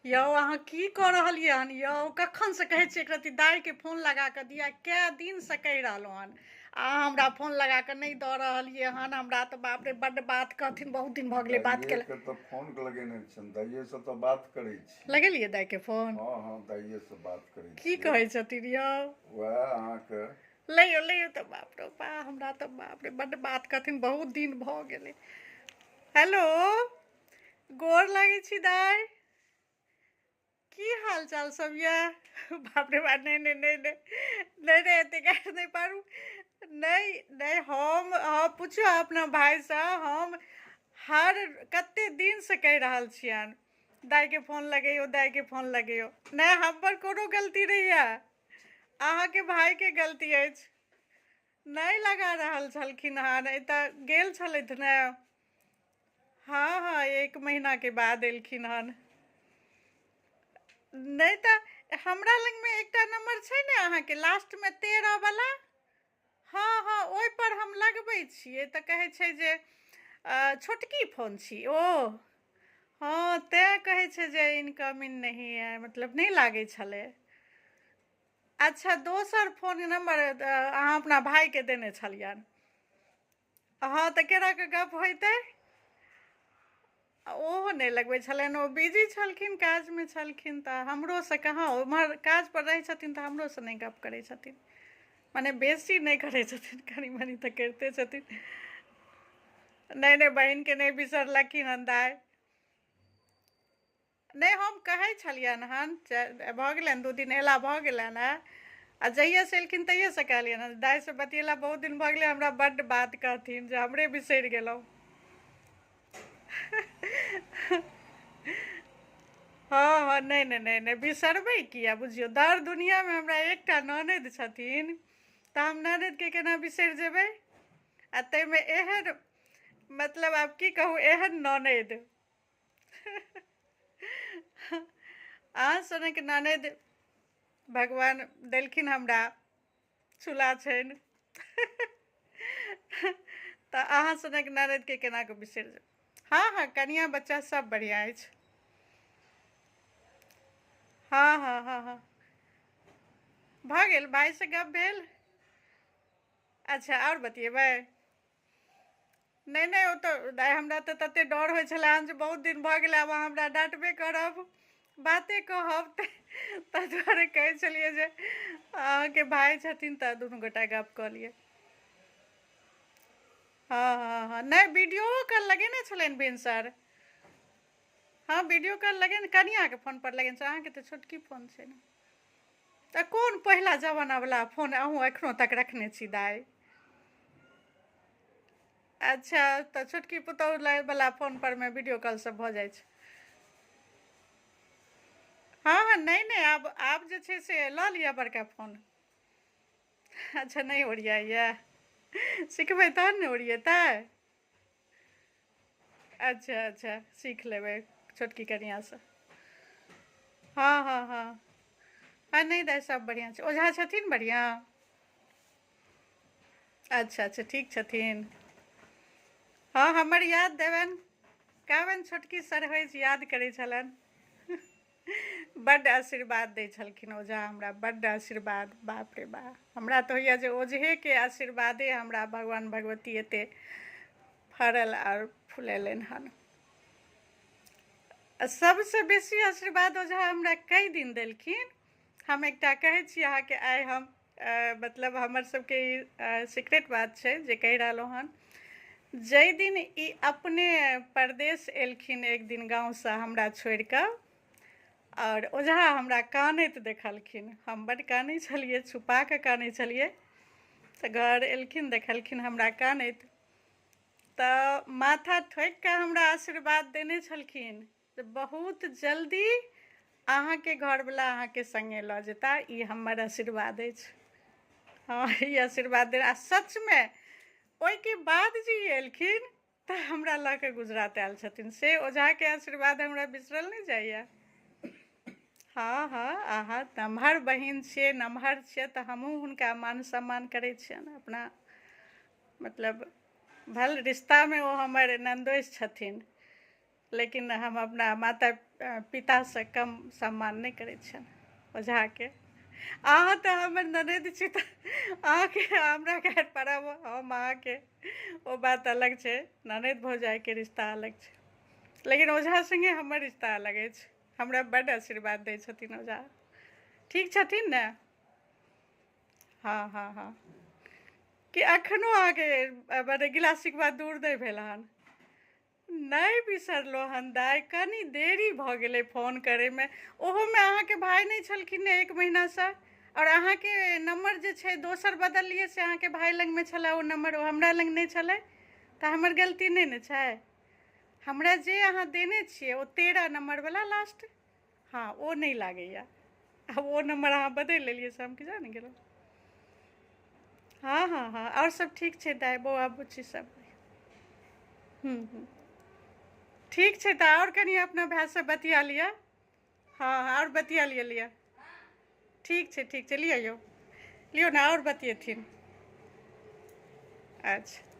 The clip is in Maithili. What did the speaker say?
यौ अहाँ की कऽ रहलियै हन यौ? कखन से कहै छियै एक रत्ती दाइके फोन लगा कऽ दिया, कए दिन से कहि रहलहुँ हन। अहाँ हमरा फोन लगा कऽ नहीं दऽ रहलियै हन। हमरा तऽ बाप रे बड्ड बात कहथिन, बहुत दिन भऽ गेलै बात केला। दाइए के तऽ फोन लगेने छियनि, दाइए से तऽ बात करै छी। लगेलियै दाइके फोन? हाँ हाँ, दाइए से बात करै की छियै। कहै छथिन यौ? वएह अहाँके लइयो तऽ बाप रे बा, हमरा तऽ बाप रे बड्ड बात कहथिन, बहुत दिन भऽ गेलै। हेलो, गोर लागै छी दाइ। की हाल चाल सब यऽ? बाप रे बा, नहीं एते गाइर नहीं पारू। नहीं हम पूछियो अपना भाईसँ। हम हर कते दिन से कहि रहल छियनि दाइके फोन लगैयो, दाइके फोन लगैयो। नहीं हमर कोनो गलती नहीं यऽ, अहाँके भाईके गलती अछि। नहीं लगा रहल छलखिन हन, एतऽ गेल छलथि ने। हाँ हाँ, 1 महीना के बाद एलखिन हन। नहीं तऽ हमरा लगमे एकटा नंबर छै ने अहाँके, लास्टमे 13 वाला। हाँ हाँ, ओहि पर हम लगबै छियै तऽ कहै छै जे छोटकी फोन छी ओ। हाँ, तैं कहै छै जे इनकमिंग नहीं है, मतलब नहीं लागै छलै। अच्छा, दोसर फोन नंबर अहाँ अपना भाईके देने छलियनि। हाँ तऽ केनाके गप होइतै? ओहो नहीं लगबै छलनि, ओ बिजी छलखिन, काजमे छलखिन। तऽ हमरोसँ कहाँ, उम्हर काज पर रहै छथिन तऽ हमरोसँ नहीं गप करै छथिन। माने बेसी नहीं करै छथिन, कनी मनी तऽ करिते छथिन। नहीं बहिनके नहीं बिसरलखिन हन दाइ। नहीं हम कहै छलियनि हन, भऽ गेलनि 2 दिन अयला भऽ गेलनि हँ। आ जहियासँ एलखिन तहियासँ कहलियनि हँ दाइसँ बतियेला बहुत दिन भऽ गेलै, हमरा बड्ड बात कहथिन जे हमरे बिसरि गेलहुँ। हाँ हाँ, नहीं बिसरबै किया? बुझियौ दर दुनियामे हमरा एकटा ननदि छथिन, तऽ हम ननदिके केना बिसरि जेबै? आ ताहिमे एहन, मतलब आब की कहू, एहन ननदि। अहाँ सनक ननदि भगवान देलखिन हमरा, छूला छनि। तऽ अहाँ सनक ननदिके केना कऽ बिसरि जेबै? हाँ हाँ, कनिया बच्चा सब बढ़िआँ अछि। हाँ हाँ हाँ हाँ, भऽ गेल, भाइसँ गप भेल? अच्छा, आओर बतियेबै? नहीं ओ तऽ दाइ, हमरा तऽ तते डर होइ छलै हन जे बहुत दिन भऽ गेलै, आब अहाँ हमरा डाँटबे करब, बाते कहब। ताहि दुआरे कहै छलियै जे अहाँके भाई छथिन तऽ दुनू गोटा गप कऽ लियै। हाँ हाँ हाँ, नहीं वीडियो कॉल लगेने छलनि भिनसर। हाँ, वीडियो कॉल लगेने, कनियाँके फोन पर लगेने छै, अहाँके तऽ छोटकी फोन छै ने। तऽ कोन पहिला जमानावला फोन अहूँ एखनो तक रखने छी दाइ? अच्छा, तऽ छोटकी पुतौह वला फोन पर में वीडियो कॉल सब भऽ जाइ छै। हाँ हाँ, नहीं आब जे छै से लऽ लिअ बड़का फोन। अच्छा, नहीं ओरियाइए? सिखबै तहन ने ओरिएतै। अच्छा, सीख लेबै छोटकी कनियाँसँ। हाँ हाँ हाँ हाँ, नहीं दाइ सब बढ़िआँ छै। ओझा छथिन बढ़िआँ? अच्छा, ठीक छथिन। हाँ, हमर याद देबनि, कहबनि छोटकी सरहैज याद करै छलनि। बड्ड आशीर्वाद दै छलखिन ओझा हमरा, बड्ड आशीर्वाद, बाप रे बा। हमरा तऽ होइए जे ओझहेके आशीर्वादे हमरा भगवान भगवती एतेक फड़ल आओर फुलेलनि हन। सबसँ बेसी आशीर्वाद ओझा हमरा कई दिन देलखिन। हम एकटा कहै छी अहाँके, आइ हम मतलब हमर सबके ई सीक्रेट बात छै जे कहि रहलहुँ हन। जाहि दिन ई अपने परदेश एलखिन एक दिन गाँवसँ हमरा छोड़ि कऽ, आओर ओझा हमरा कानैत देखलखिन। हम बड्ड कानै छलियै, छुपा कऽ कानै छलियै। तऽ घर एलखिन, देखलखिन हमरा कानैत, तऽ माथा ठोकि कऽ हमरा आशीर्वाद देने छलखिन जे बहुत जल्दी अहाँके घरवला अहाँके सङ्गे लऽ जेता, ई हमर आशीर्वाद अछि। हाँ, ई आशीर्वाद दे। आ सचमे ओहिके बाद जे एलखिन तऽ हमरा लऽ कऽ गुजरात आयल छथिन। से ओझाके आशीर्वाद हमरा बिसरल नहि जाइए। हाँ हाँ, अहाँ नमहर बहिन छियै, नमहर छियै, तऽ हमहूँ हुनका मान सम्मान करै छियनि अपना, मतलब भल रिश्तामे ओ हमर नन्दोसि छथिन, लेकिन हम अपना माता पितासँ कम सम्मान नहि करै छियनि ओझाके। अहाँ तऽ हमर ननदि छी तऽ अहाँके हमरा घर पड़ब, हम अहाँके, ओ बात अलग छै। ननदि भौजाइके रिश्ता अलग छै, लेकिन ओझा सङ्गे हमर रिश्ता अलग अछि। हमरा बड्ड आशीर्वाद दै छथिन ओझा। ठीक छथिन ने? हाँ हाँ हाँ। कि एखनो अहाँके मने गिला शिकवा दूर नहि भेल हन? नहि बिसरलहुँ हन दाइ, कनि देरी भऽ गेलै फोन करैमे। ओहोमे अहाँके भाय नहि छलखिन ने 1 महीनासँ, और अहाँके नम्बर जे छै दोसर बदललियै से अहाँके भाय लगमे छलए ओ नम्बर, ओ हमरा लग नहि छलै। तऽ हमर गलती नहि ने छै। हमरा जे अहाँ देने छियै ओ 13 नम्बरवला लास्ट, हाँ ओ नहि लागैए। आब ओ नम्बर अहाँ बदलि लेलियै से हम की जानि गेलहुँ। हाँ हाँ हाँ, और सब ठीक छै दाइ, बौआ बुच्ची सब। ठीक छै तऽ और कनि अपना भायसँ बतिया लिअ। हाँ और बतिया लिअ। ठीक छै लिअ यौ, लियौ ने और बतियेथिन। अच्छा।